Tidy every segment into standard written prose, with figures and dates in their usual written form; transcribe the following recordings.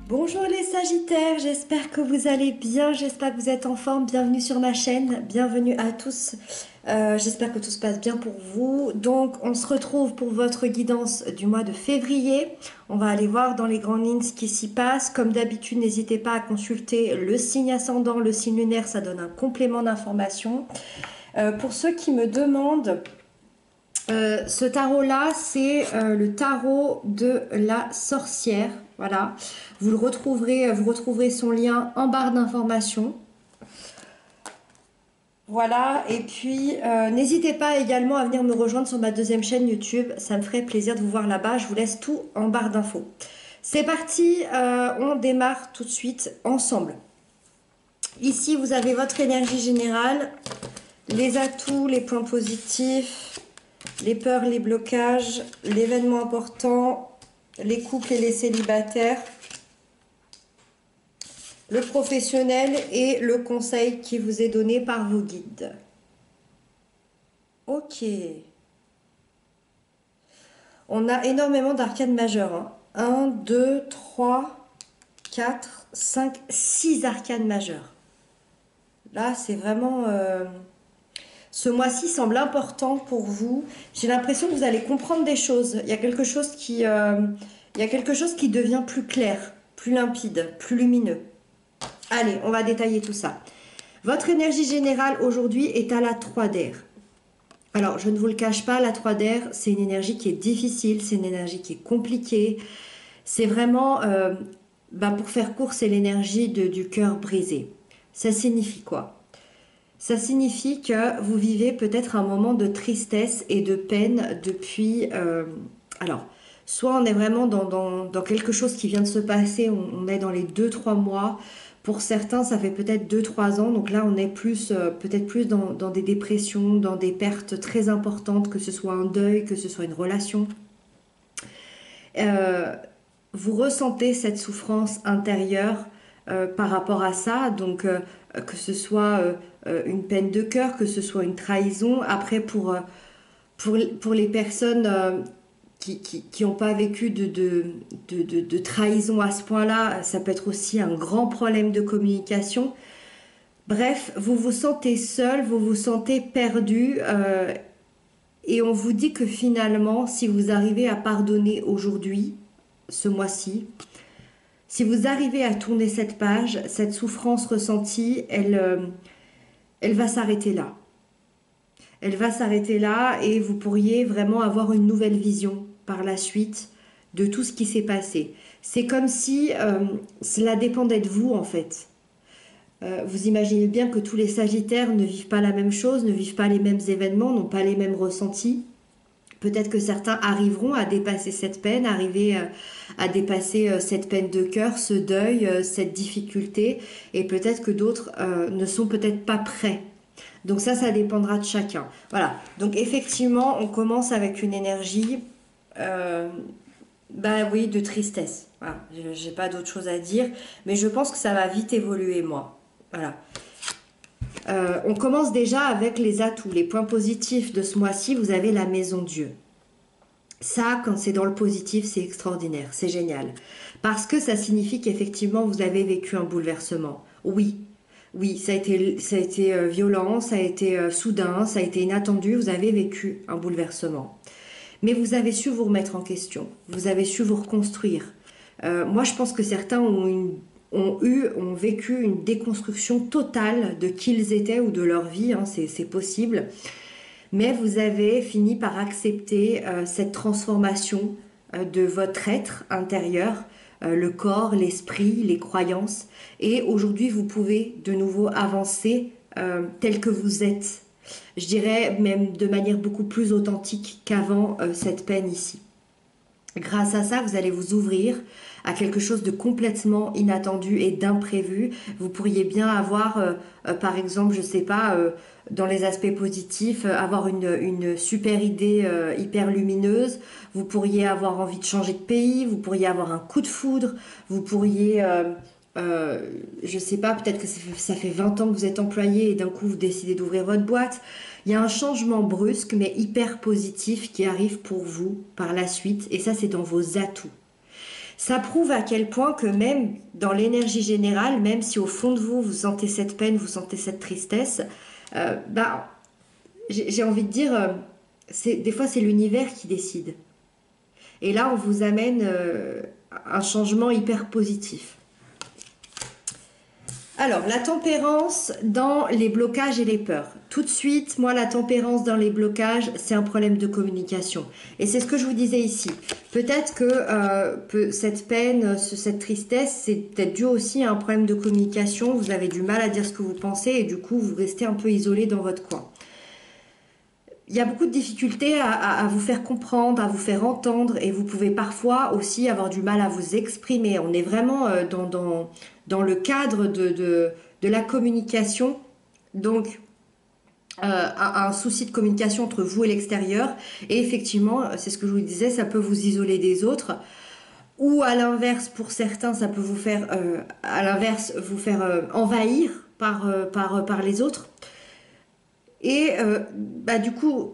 Bonjour les Sagittaires, j'espère que vous allez bien, j'espère que vous êtes en forme, bienvenue sur ma chaîne, bienvenue à tous, j'espère que tout se passe bien pour vous. Donc on se retrouve pour votre guidance du mois de février, on va aller voir dans les grandes lignes ce qui s'y passe. Comme d'habitude, n'hésitez pas à consulter le signe ascendant, le signe lunaire, ça donne un complément d'information. Pour ceux qui me demandent, ce tarot-là, c'est le tarot de la sorcière. Voilà, vous retrouverez son lien en barre d'informations. Voilà, et puis n'hésitez pas également à venir me rejoindre sur ma deuxième chaîne YouTube. Ça me ferait plaisir de vous voir là-bas. Je vous laisse tout en barre d'infos. C'est parti, on démarre tout de suite ensemble. Ici, vous avez votre énergie générale, les atouts, les points positifs, les peurs, les blocages, l'événement important, les couples et les célibataires, le professionnel et le conseil qui vous est donné par vos guides. Ok. On a énormément d'arcanes majeures. Hein. 1, 2, 3, 4, 5, 6 arcanes majeures. Là, c'est vraiment... Ce mois-ci semble important pour vous. J'ai l'impression que vous allez comprendre des choses. Il y a quelque chose qui devient plus clair, plus limpide, plus lumineux. Allez, on va détailler tout ça. Votre énergie générale aujourd'hui est à la 3 d'air. Alors, je ne vous le cache pas, la 3 d'air, c'est une énergie qui est difficile, c'est une énergie qui est compliquée. C'est vraiment, pour faire court, c'est l'énergie du cœur brisé. Ça signifie quoi ? Ça signifie que vous vivez peut-être un moment de tristesse et de peine depuis... alors, soit on est vraiment dans quelque chose qui vient de se passer, on est dans les 2-3 mois. Pour certains, ça fait peut-être 2-3 ans. Donc là, on est plus peut-être plus dans des dépressions, dans des pertes très importantes, que ce soit un deuil, que ce soit une relation. Vous ressentez cette souffrance intérieure par rapport à ça. Donc, que ce soit une peine de cœur, que ce soit une trahison. Après, pour les personnes qui n'ont pas vécu de trahison à ce point-là, ça peut être aussi un grand problème de communication. Bref, vous vous sentez seul, vous vous sentez perdu, et on vous dit que finalement, si vous arrivez à pardonner aujourd'hui, ce mois-ci, si vous arrivez à tourner cette page, cette souffrance ressentie, elle va s'arrêter là. Elle va s'arrêter là et vous pourriez vraiment avoir une nouvelle vision par la suite de tout ce qui s'est passé. C'est comme si cela dépendait de vous en fait. Vous imaginez bien que tous les Sagittaires ne vivent pas la même chose, ne vivent pas les mêmes événements, n'ont pas les mêmes ressentis. Peut-être que certains arriveront à dépasser cette peine, arriver à dépasser cette peine de cœur, ce deuil, cette difficulté, et peut-être que d'autres ne sont peut-être pas prêts. Donc ça dépendra de chacun. Voilà, donc effectivement, on commence avec une énergie, oui, de tristesse. Voilà, j'ai pas d'autre chose à dire, mais je pense que ça va vite évoluer, moi. Voilà. On commence déjà avec les atouts, les points positifs de ce mois-ci. Vous avez la maison Dieu. Ça, quand c'est dans le positif, c'est extraordinaire, c'est génial. Parce que ça signifie qu'effectivement, vous avez vécu un bouleversement. Oui, ça a été violent, ça a été soudain, ça a été inattendu. Vous avez vécu un bouleversement. Mais vous avez su vous remettre en question. Vous avez su vous reconstruire. Moi, je pense que certains ont vécu une déconstruction totale de qui ils étaient ou de leur vie, hein, c'est possible. Mais vous avez fini par accepter cette transformation de votre être intérieur, le corps, l'esprit, les croyances. Et aujourd'hui, vous pouvez de nouveau avancer tel que vous êtes. Je dirais même de manière beaucoup plus authentique qu'avant cette peine ici. Grâce à ça, vous allez vous ouvrir à quelque chose de complètement inattendu et d'imprévu. Vous pourriez bien avoir, par exemple, je sais pas, dans les aspects positifs, avoir une super idée hyper lumineuse. Vous pourriez avoir envie de changer de pays, vous pourriez avoir un coup de foudre, vous pourriez... je sais pas, peut-être que ça fait 20 ans que vous êtes employé et d'un coup vous décidez d'ouvrir votre boîte. Il y a un changement brusque mais hyper positif qui arrive pour vous par la suite et ça c'est dans vos atouts. Ça prouve à quel point que même dans l'énergie générale, même si au fond de vous, vous sentez cette peine, vous sentez cette tristesse, bah, j'ai envie de dire, des fois c'est l'univers qui décide. Et là, on vous amène un changement hyper positif. Alors, la tempérance dans les blocages et les peurs. Tout de suite, moi, la tempérance dans les blocages, c'est un problème de communication. Et c'est ce que je vous disais ici. Peut-être que cette peine, cette tristesse, c'est peut-être dû aussi à un problème de communication. Vous avez du mal à dire ce que vous pensez et du coup, vous restez un peu isolé dans votre coin. Il y a beaucoup de difficultés à vous faire comprendre, à vous faire entendre et vous pouvez parfois aussi avoir du mal à vous exprimer. On est vraiment dans le cadre de la communication, donc un souci de communication entre vous et l'extérieur. Et effectivement, c'est ce que je vous disais, ça peut vous isoler des autres. Ou à l'inverse, pour certains, ça peut vous faire, envahir par les autres. Et du coup,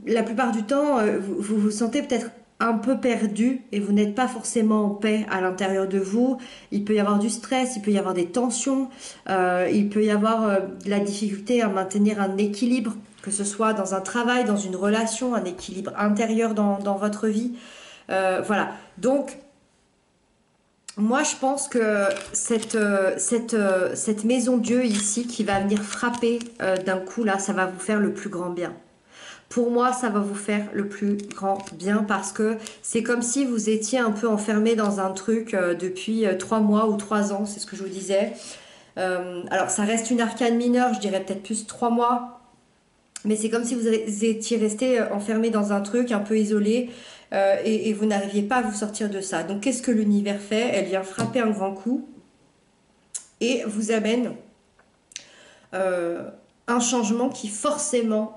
la plupart du temps, vous vous sentez peut-être un peu perdu et vous n'êtes pas forcément en paix à l'intérieur de vous. Il peut y avoir du stress, il peut y avoir des tensions, il peut y avoir de la difficulté à maintenir un équilibre, que ce soit dans un travail, dans une relation, un équilibre intérieur dans votre vie. Voilà. Donc, moi, je pense que cette maison Dieu ici qui va venir frapper d'un coup, là, ça va vous faire le plus grand bien. Pour moi, ça va vous faire le plus grand bien parce que c'est comme si vous étiez un peu enfermé dans un truc depuis 3 mois ou 3 ans, c'est ce que je vous disais. Alors, ça reste une arcane mineure, je dirais peut-être plus 3 mois. Mais c'est comme si vous étiez resté enfermé dans un truc un peu isolé et vous n'arriviez pas à vous sortir de ça. Donc qu'est-ce que l'univers fait? Elle vient frapper un grand coup et vous amène un changement qui forcément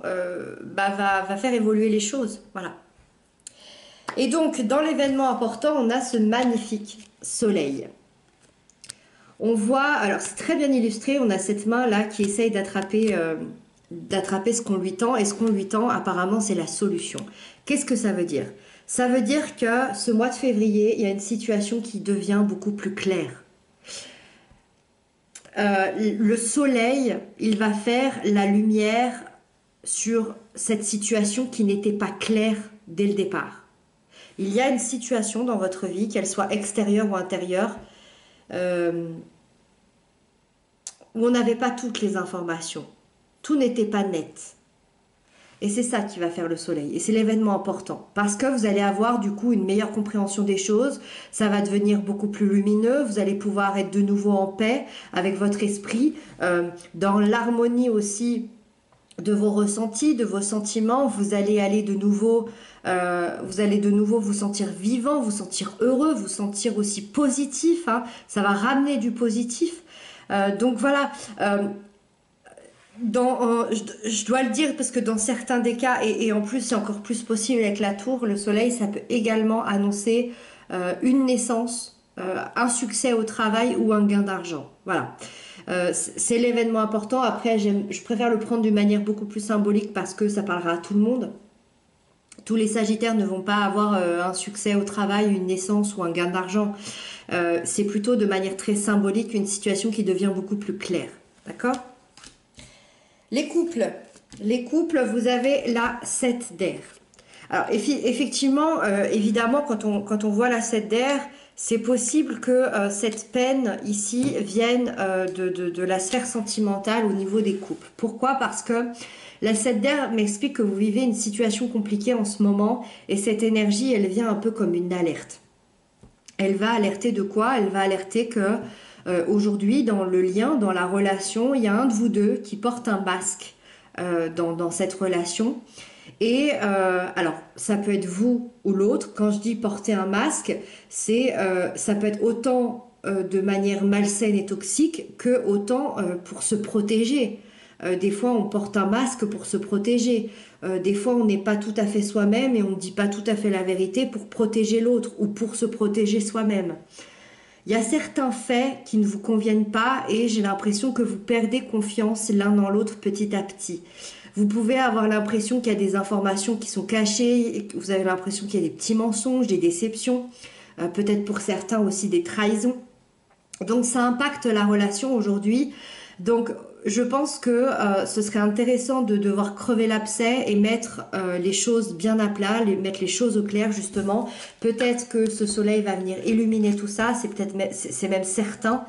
va faire évoluer les choses. Voilà. Et donc dans l'événement important, on a ce magnifique soleil. On voit, alors c'est très bien illustré, on a cette main là qui essaye d'attraper ce qu'on lui tend, et ce qu'on lui tend apparemment c'est la solution. Qu'est-ce que ça veut dire? Ça veut dire que ce mois de février, il y a une situation qui devient beaucoup plus claire. Le soleil, il va faire la lumière sur cette situation qui n'était pas claire dès le départ. Il y a une situation dans votre vie, qu'elle soit extérieure ou intérieure, où on n'avait pas toutes les informations. Tout n'était pas net. Et c'est ça qui va faire le soleil. Et c'est l'événement important. Parce que vous allez avoir du coup une meilleure compréhension des choses. Ça va devenir beaucoup plus lumineux. Vous allez pouvoir être de nouveau en paix avec votre esprit. Dans l'harmonie aussi de vos ressentis, de vos sentiments. Vous allez de nouveau vous sentir vivant, vous sentir heureux, vous sentir aussi positif. Hein. Ça va ramener du positif. Donc voilà... je dois le dire parce que dans certains des cas, et en plus c'est encore plus possible avec la tour, le soleil, ça peut également annoncer une naissance, un succès au travail ou un gain d'argent. Voilà. C'est l'événement important. Après, je préfère le prendre d'une manière beaucoup plus symbolique parce que ça parlera à tout le monde. Tous les Sagittaires ne vont pas avoir un succès au travail, une naissance ou un gain d'argent. C'est plutôt de manière très symbolique une situation qui devient beaucoup plus claire. D'accord ? Les couples, vous avez la 7 d'air. Alors effectivement, évidemment, quand on voit la 7 d'air, c'est possible que cette peine ici vienne de la sphère sentimentale au niveau des couples. Pourquoi? Parce que la 7 d'air m'explique que vous vivez une situation compliquée en ce moment et cette énergie, elle vient un peu comme une alerte. Elle va alerter de quoi? Elle va alerter que aujourd'hui, dans le lien, dans la relation, il y a un de vous deux qui porte un masque dans cette relation. Et alors, ça peut être vous ou l'autre. Quand je dis porter un masque, ça peut être autant de manière malsaine et toxique que autant pour se protéger. Des fois, on porte un masque pour se protéger. Des fois, on n'est pas tout à fait soi-même et on ne dit pas tout à fait la vérité pour protéger l'autre ou pour se protéger soi-même. Il y a certains faits qui ne vous conviennent pas et j'ai l'impression que vous perdez confiance l'un dans l'autre petit à petit. Vous pouvez avoir l'impression qu'il y a des informations qui sont cachées, et que vous avez l'impression qu'il y a des petits mensonges, des déceptions. peut-être pour certains aussi des trahisons. Donc ça impacte la relation aujourd'hui. Donc je pense que ce serait intéressant de devoir crever l'abcès et mettre les choses bien à plat, mettre les choses au clair justement. Peut-être que ce soleil va venir illuminer tout ça, c'est même certain.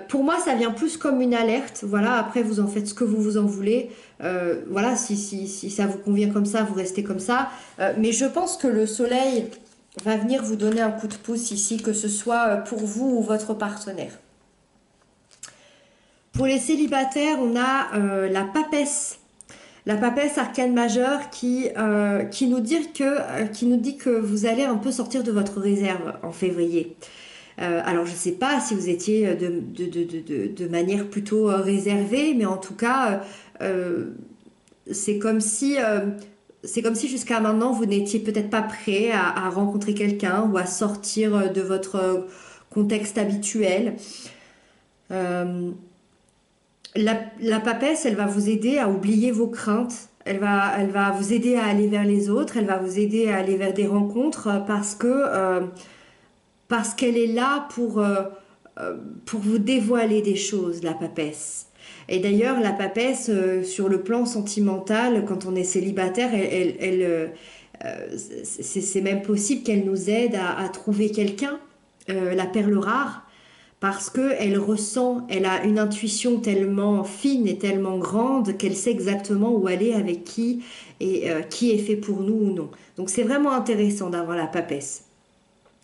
Pour moi, ça vient plus comme une alerte. Voilà, après, vous en faites ce que vous en voulez. Voilà, si ça vous convient comme ça, vous restez comme ça. Mais je pense que le soleil va venir vous donner un coup de pouce ici, que ce soit pour vous ou votre partenaire. Pour les célibataires, on a la papesse. La papesse arcane majeure qui nous dit que vous allez un peu sortir de votre réserve en février. Alors je ne sais pas si vous étiez de manière plutôt réservée, mais en tout cas, c'est comme si jusqu'à maintenant, vous n'étiez peut-être pas prêt à rencontrer quelqu'un ou à sortir de votre contexte habituel. La papesse, elle va vous aider à oublier vos craintes. Elle va vous aider à aller vers les autres. Elle va vous aider à aller vers des rencontres parce qu'elle est là pour vous dévoiler des choses, la papesse. Et d'ailleurs, la papesse, sur le plan sentimental, quand on est célibataire, c'est même possible qu'elle nous aide à trouver quelqu'un, la perle rare, parce qu'elle ressent, elle a une intuition tellement fine et tellement grande qu'elle sait exactement où aller, avec qui, et qui est fait pour nous ou non. Donc c'est vraiment intéressant d'avoir la papesse.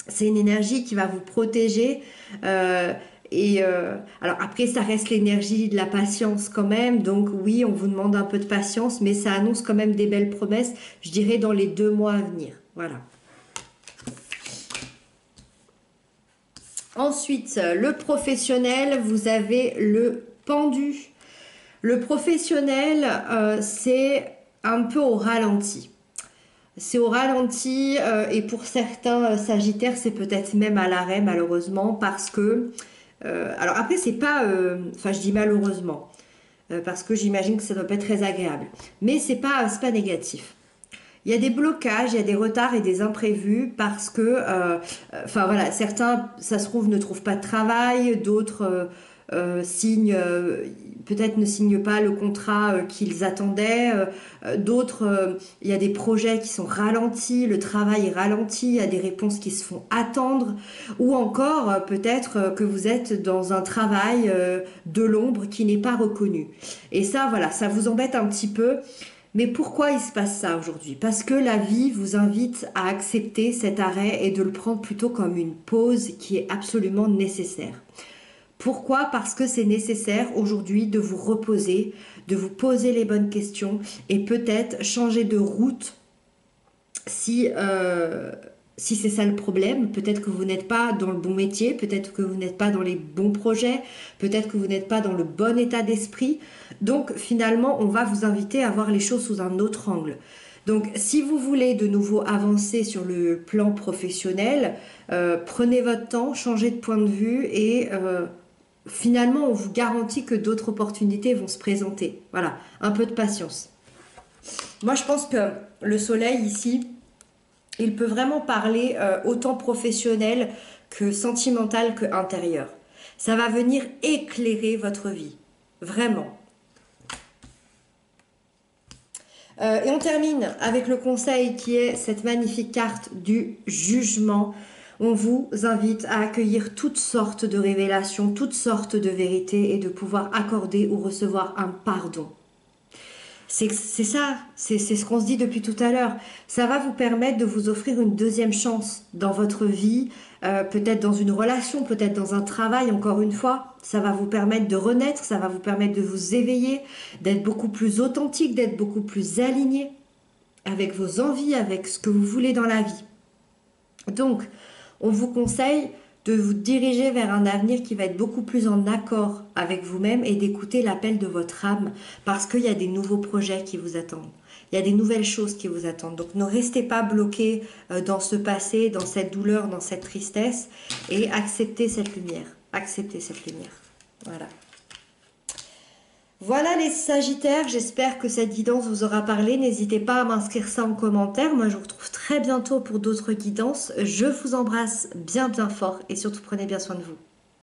C'est une énergie qui va vous protéger. Alors après, ça reste l'énergie de la patience quand même. Donc oui, on vous demande un peu de patience, mais ça annonce quand même des belles promesses, je dirais, dans les 2 mois à venir. Voilà. Ensuite, le professionnel, vous avez le pendu. Le professionnel, c'est un peu au ralenti. C'est au ralenti et pour certains sagittaires, c'est peut-être même à l'arrêt malheureusement parce que... alors après, c'est pas... Enfin, je dis malheureusement parce que j'imagine que ça doit pas être très agréable. Mais c'est pas négatif. Il y a des blocages, il y a des retards et des imprévus parce que... Enfin voilà, certains, ça se trouve, ne trouvent pas de travail, d'autres signent... peut-être ne signent pas le contrat qu'ils attendaient, d'autres, il y a des projets qui sont ralentis, le travail est ralenti, il y a des réponses qui se font attendre, ou encore peut-être que vous êtes dans un travail de l'ombre qui n'est pas reconnu. Et ça, voilà, ça vous embête un petit peu. Mais pourquoi il se passe ça aujourd'hui? Parce que la vie vous invite à accepter cet arrêt et de le prendre plutôt comme une pause qui est absolument nécessaire. Pourquoi? Parce que c'est nécessaire aujourd'hui de vous reposer, de vous poser les bonnes questions et peut-être changer de route si c'est ça le problème. Peut-être que vous n'êtes pas dans le bon métier, peut-être que vous n'êtes pas dans les bons projets, peut-être que vous n'êtes pas dans le bon état d'esprit. Donc finalement, on va vous inviter à voir les choses sous un autre angle. Donc si vous voulez de nouveau avancer sur le plan professionnel, prenez votre temps, changez de point de vue et... finalement, on vous garantit que d'autres opportunités vont se présenter. Voilà, un peu de patience. Moi, je pense que le soleil ici, il peut vraiment parler autant professionnel que sentimental que intérieur. Ça va venir éclairer votre vie. Vraiment. Et on termine avec le conseil qui est cette magnifique carte du jugement. On vous invite à accueillir toutes sortes de révélations, toutes sortes de vérités et de pouvoir accorder ou recevoir un pardon. C'est ça, c'est ce qu'on se dit depuis tout à l'heure. Ça va vous permettre de vous offrir une deuxième chance dans votre vie, peut-être dans une relation, peut-être dans un travail, encore une fois. Ça va vous permettre de renaître, ça va vous permettre de vous éveiller, d'être beaucoup plus authentique, d'être beaucoup plus aligné avec vos envies, avec ce que vous voulez dans la vie. Donc, on vous conseille de vous diriger vers un avenir qui va être beaucoup plus en accord avec vous-même et d'écouter l'appel de votre âme parce qu'il y a des nouveaux projets qui vous attendent. Il y a des nouvelles choses qui vous attendent. Donc ne restez pas bloqués dans ce passé, dans cette douleur, dans cette tristesse et acceptez cette lumière. Acceptez cette lumière. Voilà. Voilà les Sagittaires, j'espère que cette guidance vous aura parlé. N'hésitez pas à m'inscrire ça en commentaire. Moi, je vous retrouve très bientôt pour d'autres guidances. Je vous embrasse bien bien fort et surtout prenez bien soin de vous.